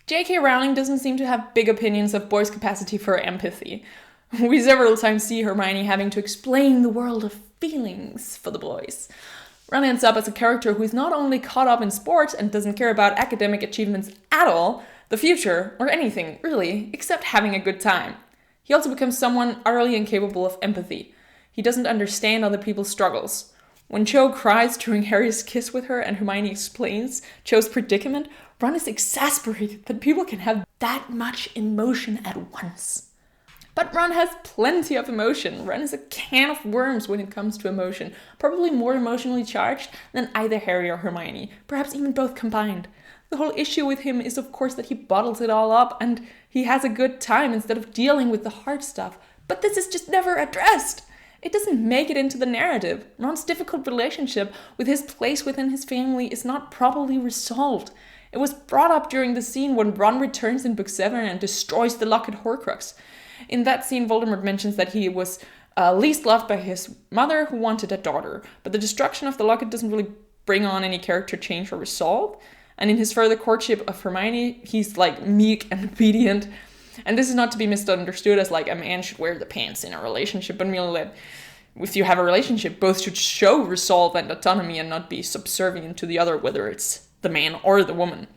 J.K. Rowling doesn't seem to have big opinions of boys' capacity for empathy. We several times see Hermione having to explain the world of feelings for the boys. Ron ends up as a character who is not only caught up in sports and doesn't care about academic achievements at all, the future, or anything, really, except having a good time. He also becomes someone utterly incapable of empathy. He doesn't understand other people's struggles. When Cho cries during Harry's kiss with her and Hermione explains Cho's predicament, Ron is exasperated that people can have that much emotion at once. But Ron has plenty of emotion. Ron is a can of worms when it comes to emotion, probably more emotionally charged than either Harry or Hermione, perhaps even both combined. The whole issue with him is, of course, that he bottles it all up and he has a good time instead of dealing with the hard stuff. But this is just never addressed. It doesn't make it into the narrative. Ron's difficult relationship with his place within his family is not properly resolved. It was brought up during the scene when Ron returns in Book 7 and destroys the Locket Horcrux. In that scene, Voldemort mentions that he was least loved by his mother, who wanted a daughter. But the destruction of the Locket doesn't really bring on any character change or resolve. And in his further courtship of Hermione, he's like meek and obedient. And this is not to be misunderstood as like a man should wear the pants in a relationship, but merely that if you have a relationship, both should show resolve and autonomy and not be subservient to the other, whether it's the man or the woman.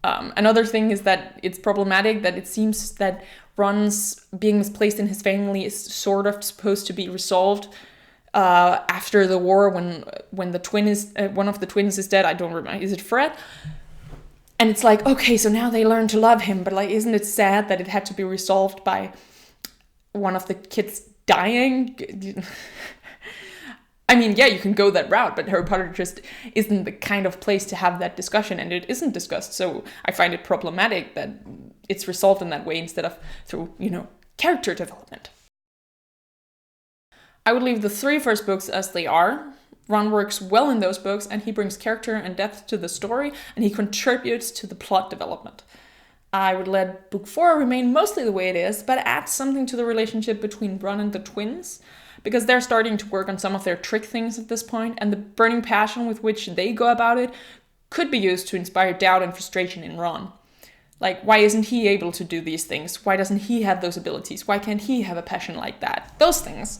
Another thing is that it's problematic that it seems that Ron's being misplaced in his family is sort of supposed to be resolved after the war when the twin is one of the twins is dead. I don't remember. Is it Fred? And it's like, okay, so now they learn to love him, but like, isn't it sad that it had to be resolved by one of the kids dying? I mean, yeah, you can go that route, but Harry Potter just isn't the kind of place to have that discussion, and it isn't discussed. So I find it problematic that it's resolved in that way instead of through, character development. I would leave the 3 first books as they are. Ron works well in those books, and he brings character and depth to the story, and he contributes to the plot development. I would let Book 4 remain mostly the way it is, but add something to the relationship between Ron and the twins, because they're starting to work on some of their trick things at this point, and the burning passion with which they go about it could be used to inspire doubt and frustration in Ron. Like, why isn't he able to do these things? Why doesn't he have those abilities? Why can't he have a passion like that? Those things.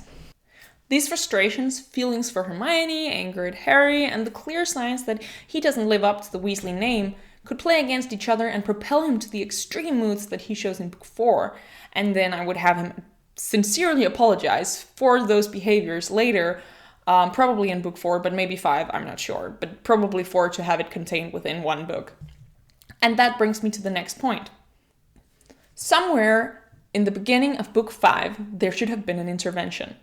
These frustrations, feelings for Hermione, anger at Harry, and the clear signs that he doesn't live up to the Weasley name could play against each other and propel him to the extreme moods that he shows in Book 4, and then I would have him sincerely apologize for those behaviors later, probably in Book 4, but maybe 5, I'm not sure, but probably 4 to have it contained within one book. And that brings me to the next point. Somewhere in the beginning of Book 5, there should have been an intervention.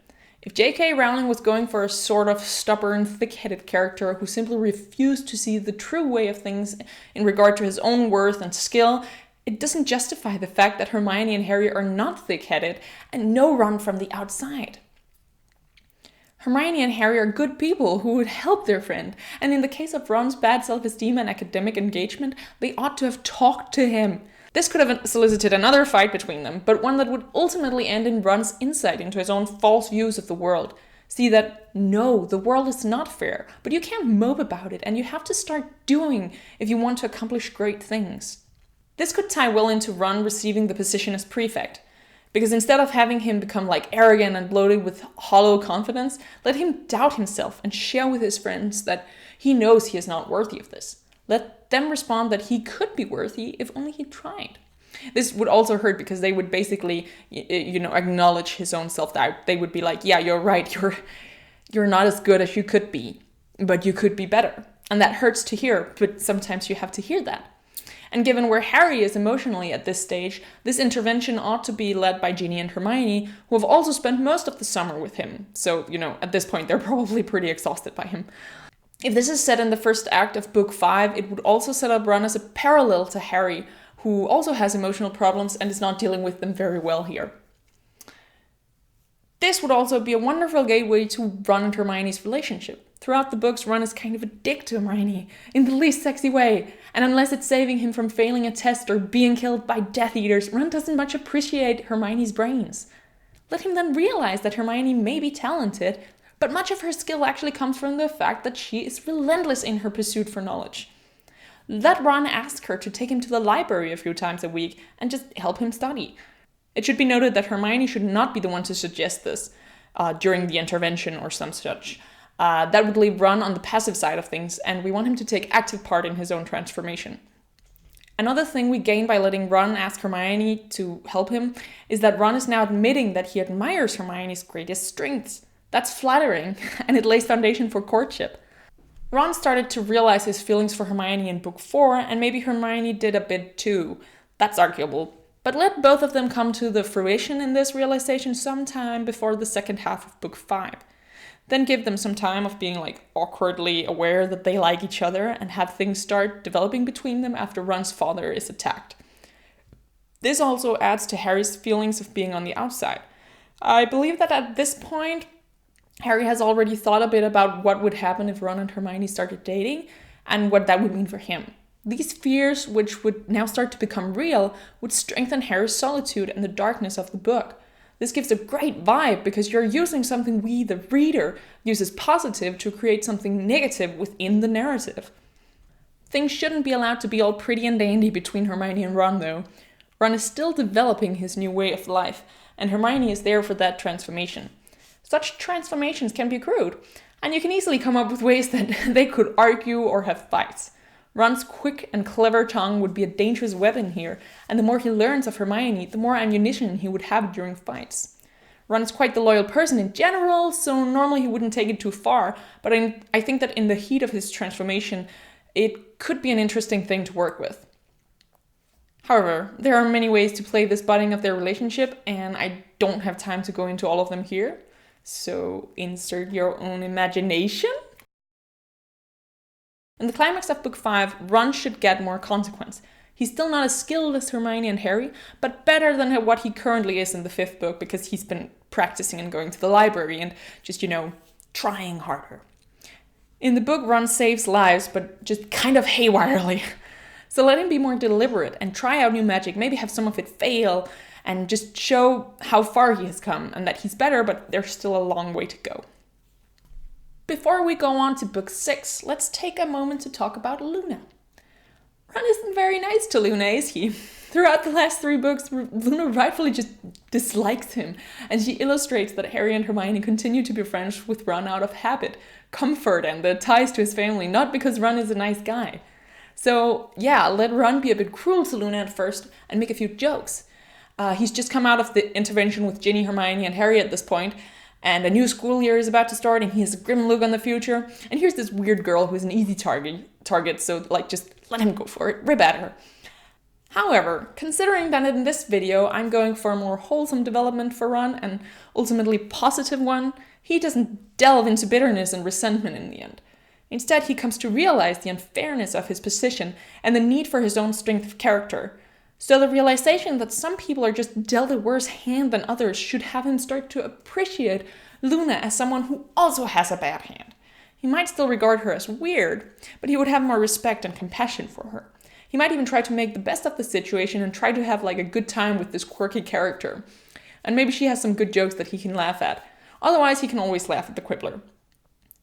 If J.K. Rowling was going for a sort of stubborn, thick-headed character who simply refused to see the true way of things in regard to his own worth and skill, it doesn't justify the fact that Hermione and Harry are not thick-headed and know Ron from the outside. Hermione and Harry are good people who would help their friend, and in the case of Ron's bad self-esteem and academic engagement, they ought to have talked to him. This could have solicited another fight between them, but one that would ultimately end in Ron's insight into his own false views of the world. See that, no, the world is not fair, but you can't mope about it, and you have to start doing if you want to accomplish great things. This could tie well into Ron receiving the position as prefect, because instead of having him become like arrogant and bloated with hollow confidence, let him doubt himself and share with his friends that he knows he is not worthy of this. Let them respond that he could be worthy if only he tried. This would also hurt because they would basically, acknowledge his own self-doubt. They would be like, yeah, you're right, you're not as good as you could be, but you could be better. And that hurts to hear, but sometimes you have to hear that. And given where Harry is emotionally at this stage, this intervention ought to be led by Ginny and Hermione, who have also spent most of the summer with him. So, at this point, they're probably pretty exhausted by him. If this is set in the first act of Book 5, it would also set up Ron as a parallel to Harry, who also has emotional problems and is not dealing with them very well here. This would also be a wonderful gateway to Ron and Hermione's relationship. Throughout the books, Ron is kind of a dick to Hermione, in the least sexy way, and unless it's saving him from failing a test or being killed by Death Eaters, Ron doesn't much appreciate Hermione's brains. Let him then realize that Hermione may be talented, but much of her skill actually comes from the fact that she is relentless in her pursuit for knowledge. Let Ron ask her to take him to the library a few times a week and just help him study. It should be noted that Hermione should not be the one to suggest this during the intervention or some such. That would leave Ron on the passive side of things, and we want him to take active part in his own transformation. Another thing we gain by letting Ron ask Hermione to help him is that Ron is now admitting that he admires Hermione's greatest strengths. That's flattering, and it lays foundation for courtship. Ron started to realize his feelings for Hermione in book 4, and maybe Hermione did a bit too. That's arguable. But let both of them come to the fruition in this realization sometime before the second half of book 5. Then give them some time of being awkwardly aware that they like each other and have things start developing between them after Ron's father is attacked. This also adds to Harry's feelings of being on the outside. I believe that at this point, Harry has already thought a bit about what would happen if Ron and Hermione started dating and what that would mean for him. These fears, which would now start to become real, would strengthen Harry's solitude and the darkness of the book. This gives a great vibe because you're using something we, the reader, use as positive to create something negative within the narrative. Things shouldn't be allowed to be all pretty and dandy between Hermione and Ron, though. Ron is still developing his new way of life, and Hermione is there for that transformation. Such transformations can be crude, and you can easily come up with ways that they could argue or have fights. Ron's quick and clever tongue would be a dangerous weapon here, and the more he learns of Hermione, the more ammunition he would have during fights. Ron's quite the loyal person in general, so normally he wouldn't take it too far, but I think that in the heat of his transformation, it could be an interesting thing to work with. However, there are many ways to play this budding of their relationship, and I don't have time to go into all of them here. So insert your own imagination. In the climax of book 5, Ron should get more consequence. He's still not as skilled as Hermione and Harry, but better than what he currently is in the 5th book because he's been practicing and going to the library and just, trying harder. In the book, Ron saves lives, but just kind of haywirely. So let him be more deliberate and try out new magic, maybe have some of it fail, and just show how far he has come and that he's better, but there's still a long way to go. Before we go on to book 6, let's take a moment to talk about Luna. Ron isn't very nice to Luna, is he? Throughout the last 3 books, Luna rightfully just dislikes him, and she illustrates that Harry and Hermione continue to be friends with Ron out of habit, comfort, and the ties to his family, not because Ron is a nice guy. So yeah, let Ron be a bit cruel to Luna at first and make a few jokes. He's just come out of the intervention with Ginny, Hermione, and Harry at this point, and a new school year is about to start, and he has a grim look on the future. And here's this weird girl who's an easy target, so just let him go for it, rib at her. However, considering that in this video I'm going for a more wholesome development for Ron, and ultimately positive one, he doesn't delve into bitterness and resentment in the end. Instead, he comes to realize the unfairness of his position and the need for his own strength of character. So the realization that some people are just dealt a worse hand than others should have him start to appreciate Luna as someone who also has a bad hand. He might still regard her as weird, but he would have more respect and compassion for her. He might even try to make the best of the situation and try to have a good time with this quirky character. And maybe she has some good jokes that he can laugh at. Otherwise, he can always laugh at the Quibbler.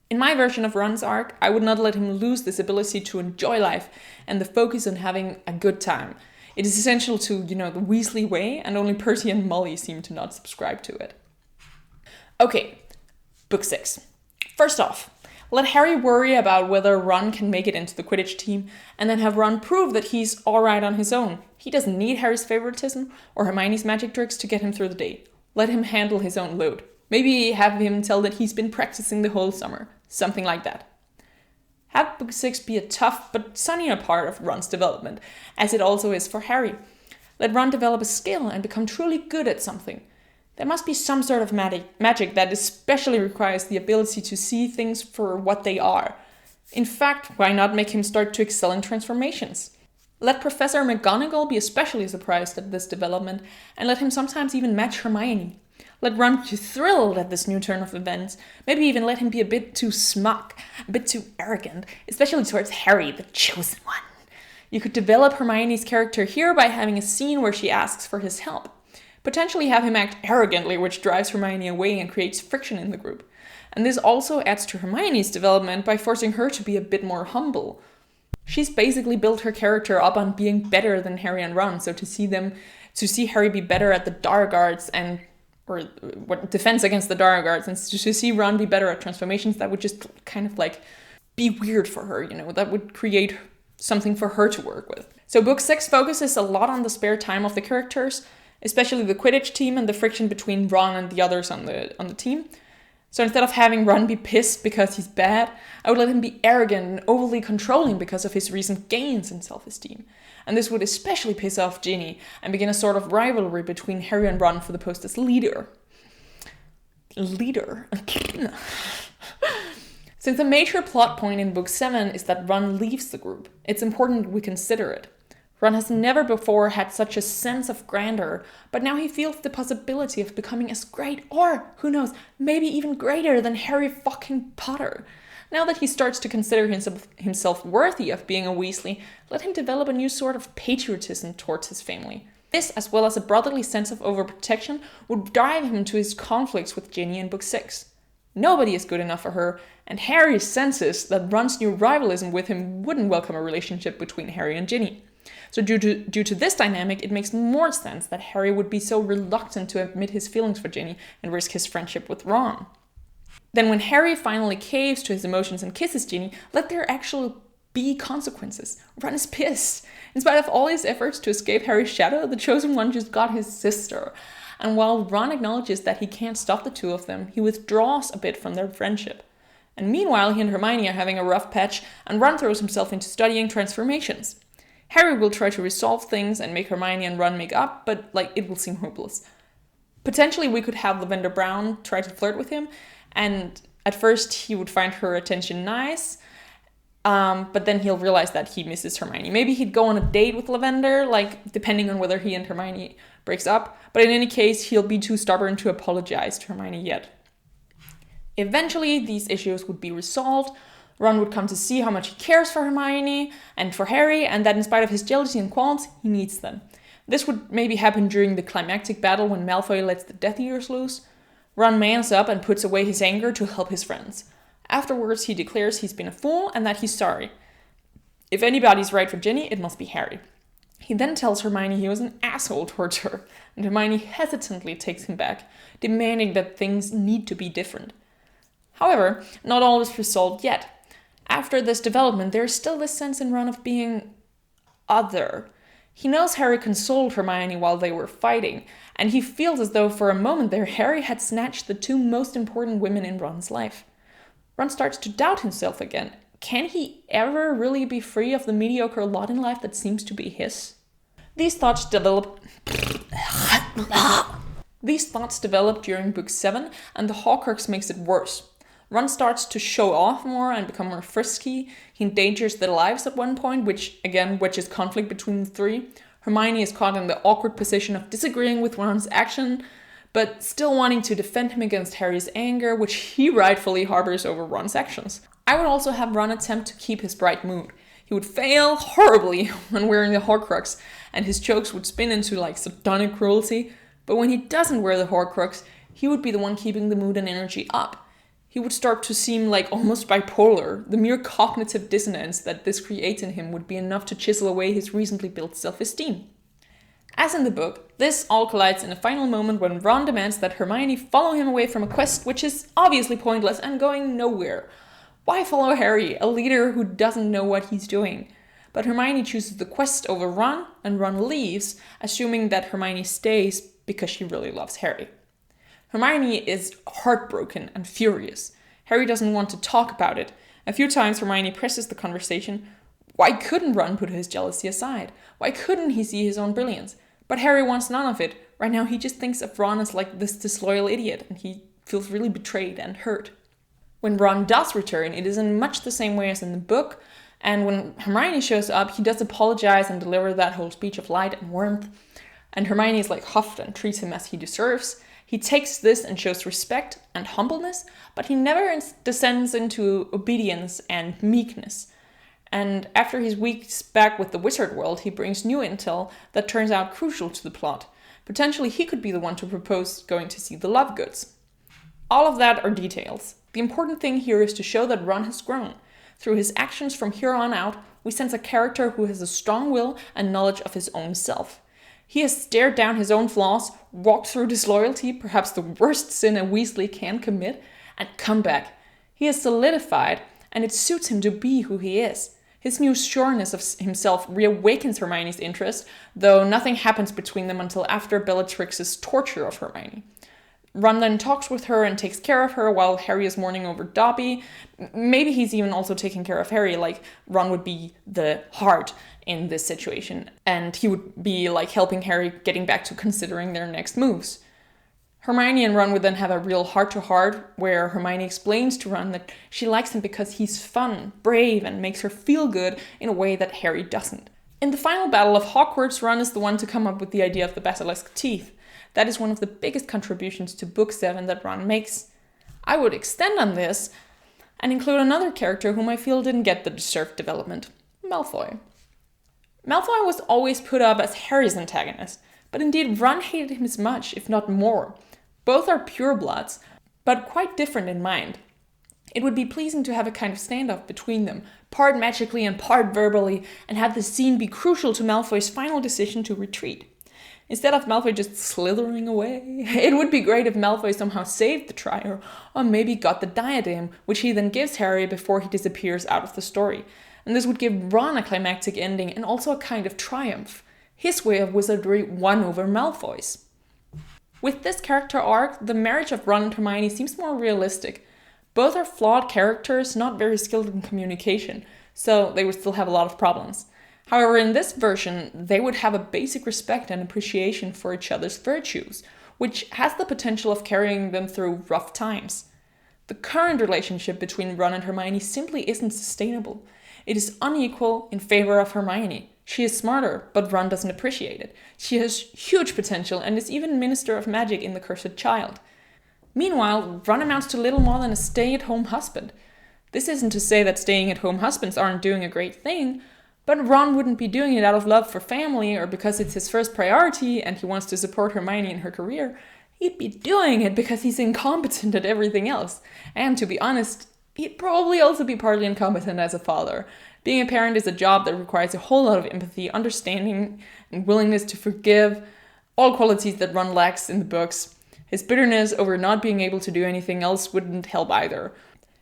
In my version of Ron's arc, I would not let him lose this ability to enjoy life and the focus on having a good time. It is essential to, the Weasley way, and only Percy and Molly seem to not subscribe to it. Okay, book 6. First off, let Harry worry about whether Ron can make it into the Quidditch team, and then have Ron prove that he's alright on his own. He doesn't need Harry's favoritism or Hermione's magic tricks to get him through the day. Let him handle his own load. Maybe have him tell that he's been practicing the whole summer. Something like that. Have book 6 be a tough but sunnier part of Ron's development, as it also is for Harry. Let Ron develop a skill and become truly good at something. There must be some sort of magic that especially requires the ability to see things for what they are. In fact, why not make him start to excel in transformations? Let Professor McGonagall be especially surprised at this development, and let him sometimes even match Hermione. Let Ron be thrilled at this new turn of events. Maybe even let him be a bit too smug, a bit too arrogant, especially towards Harry, the chosen one. You could develop Hermione's character here by having a scene where she asks for his help. Potentially have him act arrogantly, which drives Hermione away and creates friction in the group. And this also adds to Hermione's development by forcing her to be a bit more humble. She's basically built her character up on being better than Harry and Ron, so to see Harry be better at the dark arts or defense against the dark arts, and to see Ron be better at transformations, that would just kind of like be weird for her, that would create something for her to work with. So book 6 focuses a lot on the spare time of the characters, especially the Quidditch team and the friction between Ron and the others on the team. So instead of having Ron be pissed because he's bad, I would let him be arrogant and overly controlling because of his recent gains in self-esteem. And this would especially piss off Ginny and begin a sort of rivalry between Harry and Ron for the post as leader. Since the major plot point in book 7 is that Ron leaves the group, it's important we consider it. Ron has never before had such a sense of grandeur, but now he feels the possibility of becoming as great, or, who knows, maybe even greater than Harry fucking Potter. Now that he starts to consider himself worthy of being a Weasley, let him develop a new sort of patriotism towards his family. This, as well as a brotherly sense of overprotection, would drive him to his conflicts with Ginny in book 6. Nobody is good enough for her, and Harry senses that Ron's new rivalism with him wouldn't welcome a relationship between Harry and Ginny. So due to this dynamic, it makes more sense that Harry would be so reluctant to admit his feelings for Ginny and risk his friendship with Ron. Then when Harry finally caves to his emotions and kisses Ginny, let there actually be consequences. Ron is pissed. In spite of all his efforts to escape Harry's shadow, the chosen one just got his sister. And while Ron acknowledges that he can't stop the two of them, he withdraws a bit from their friendship. And meanwhile, he and Hermione are having a rough patch, and Ron throws himself into studying transformations. Harry will try to resolve things and make Hermione and Ron make up, but it will seem hopeless. Potentially we could have Lavender Brown try to flirt with him, and at first he would find her attention nice, but then he'll realize that he misses Hermione. Maybe he'd go on a date with Lavender, depending on whether he and Hermione breaks up, but in any case he'll be too stubborn to apologize to Hermione yet. Eventually these issues would be resolved. Ron would come to see how much he cares for Hermione and for Harry, and that in spite of his jealousy and qualms, he needs them. This would maybe happen during the climactic battle when Malfoy lets the Death Eaters loose. Ron mans up and puts away his anger to help his friends. Afterwards, he declares he's been a fool and that he's sorry. If anybody's right for Ginny, it must be Harry. He then tells Hermione he was an asshole towards her, and Hermione hesitantly takes him back, demanding that things need to be different. However, not all is resolved yet. After this development, there is still this sense in Ron of being other. He knows Harry consoled Hermione while they were fighting, and he feels as though for a moment there Harry had snatched the two most important women in Ron's life. Ron starts to doubt himself again. Can he ever really be free of the mediocre lot in life that seems to be his? These thoughts develop during book 7, and the Horcrux makes it worse. Ron starts to show off more and become more frisky. He endangers their lives at one point, which again wedges conflict between the three. Hermione is caught in the awkward position of disagreeing with Ron's action, but still wanting to defend him against Harry's anger, which he rightfully harbors over Ron's actions. I would also have Ron attempt to keep his bright mood. He would fail horribly when wearing the Horcrux, and his jokes would spin into sardonic cruelty, but when he doesn't wear the Horcrux, he would be the one keeping the mood and energy up. He would start to seem almost bipolar. The mere cognitive dissonance that this creates in him would be enough to chisel away his recently built self-esteem. As in the book, this all collides in a final moment when Ron demands that Hermione follow him away from a quest which is obviously pointless and going nowhere. Why follow Harry, a leader who doesn't know what he's doing? But Hermione chooses the quest over Ron, and Ron leaves, assuming that Hermione stays because she really loves Harry. Hermione is heartbroken and furious. Harry doesn't want to talk about it. A few times Hermione presses the conversation. Why couldn't Ron put his jealousy aside? Why couldn't he see his own brilliance? But Harry wants none of it. Right now he just thinks of Ron as this disloyal idiot, and he feels really betrayed and hurt. When Ron does return, it is in much the same way as in the book, and when Hermione shows up, he does apologize and deliver that whole speech of light and warmth, and Hermione is huffed and treats him as he deserves. He takes this and shows respect and humbleness, but he never descends into obedience and meekness. And after his weeks back with the wizard world, he brings new intel that turns out crucial to the plot. Potentially he could be the one to propose going to see the Lovegoods. All of that are details. The important thing here is to show that Ron has grown. Through his actions from here on out, we sense a character who has a strong will and knowledge of his own self. He has stared down his own flaws, walked through disloyalty, perhaps the worst sin a Weasley can commit, and come back. He has solidified, and it suits him to be who he is. His new sureness of himself reawakens Hermione's interest, though nothing happens between them until after Bellatrix's torture of Hermione. Ron then talks with her and takes care of her while Harry is mourning over Dobby. Maybe he's even also taking care of Harry, like Ron would be the heart in this situation, and he would be like helping Harry getting back to considering their next moves. Hermione and Ron would then have a real heart-to-heart where Hermione explains to Ron that she likes him because he's fun, brave, and makes her feel good in a way that Harry doesn't. In the final battle of Hogwarts, Ron is the one to come up with the idea of the basilisk teeth. That is one of the biggest contributions to Book 7 that Ron makes. I would extend on this and include another character whom I feel didn't get the deserved development, Malfoy. Malfoy was always put up as Harry's antagonist, but indeed Ron hated him as much, if not more. Both are purebloods, but quite different in mind. It would be pleasing to have a kind of standoff between them, part magically and part verbally, and have the scene be crucial to Malfoy's final decision to retreat. Instead of Malfoy just slithering away, it would be great if Malfoy somehow saved the Trier, or maybe got the diadem, which he then gives Harry before he disappears out of the story. And this would give Ron a climactic ending and also a kind of triumph. His way of wizardry won over Malfoy's. With this character arc, the marriage of Ron and Hermione seems more realistic. Both are flawed characters, not very skilled in communication, so they would still have a lot of problems. However, in this version, they would have a basic respect and appreciation for each other's virtues, which has the potential of carrying them through rough times. The current relationship between Ron and Hermione simply isn't sustainable. It is unequal in favor of Hermione. She is smarter, but Ron doesn't appreciate it. She has huge potential and is even Minister of Magic in The Cursed Child. Meanwhile, Ron amounts to little more than a stay-at-home husband. This isn't to say that staying-at-home husbands aren't doing a great thing, but Ron wouldn't be doing it out of love for family or because it's his first priority and he wants to support Hermione in her career. He'd be doing it because he's incompetent at everything else. And to be honest, he'd probably also be partly incompetent as a father. Being a parent is a job that requires a whole lot of empathy, understanding, and willingness to forgive, all qualities that Ron lacks in the books. His bitterness over not being able to do anything else wouldn't help either.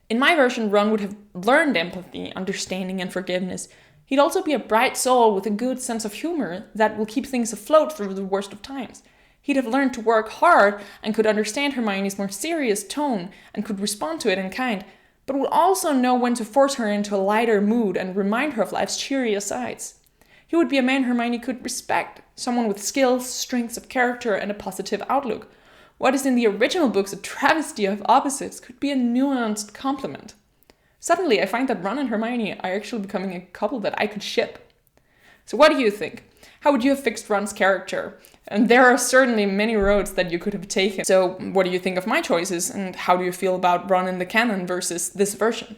In my version, Ron would have learned empathy, understanding, and forgiveness. He'd also be a bright soul with a good sense of humor that will keep things afloat through the worst of times. He'd have learned to work hard and could understand Hermione's more serious tone and could respond to it in kind, but would also know when to force her into a lighter mood and remind her of life's cheerier sides. He would be a man Hermione could respect, someone with skills, strengths of character, and a positive outlook. What is in the original books a travesty of opposites could be a nuanced compliment. Suddenly, I find that Ron and Hermione are actually becoming a couple that I could ship. So what do you think? How would you have fixed Ron's character? And there are certainly many roads that you could have taken. So what do you think of my choices, and how do you feel about Ron in the canon versus this version?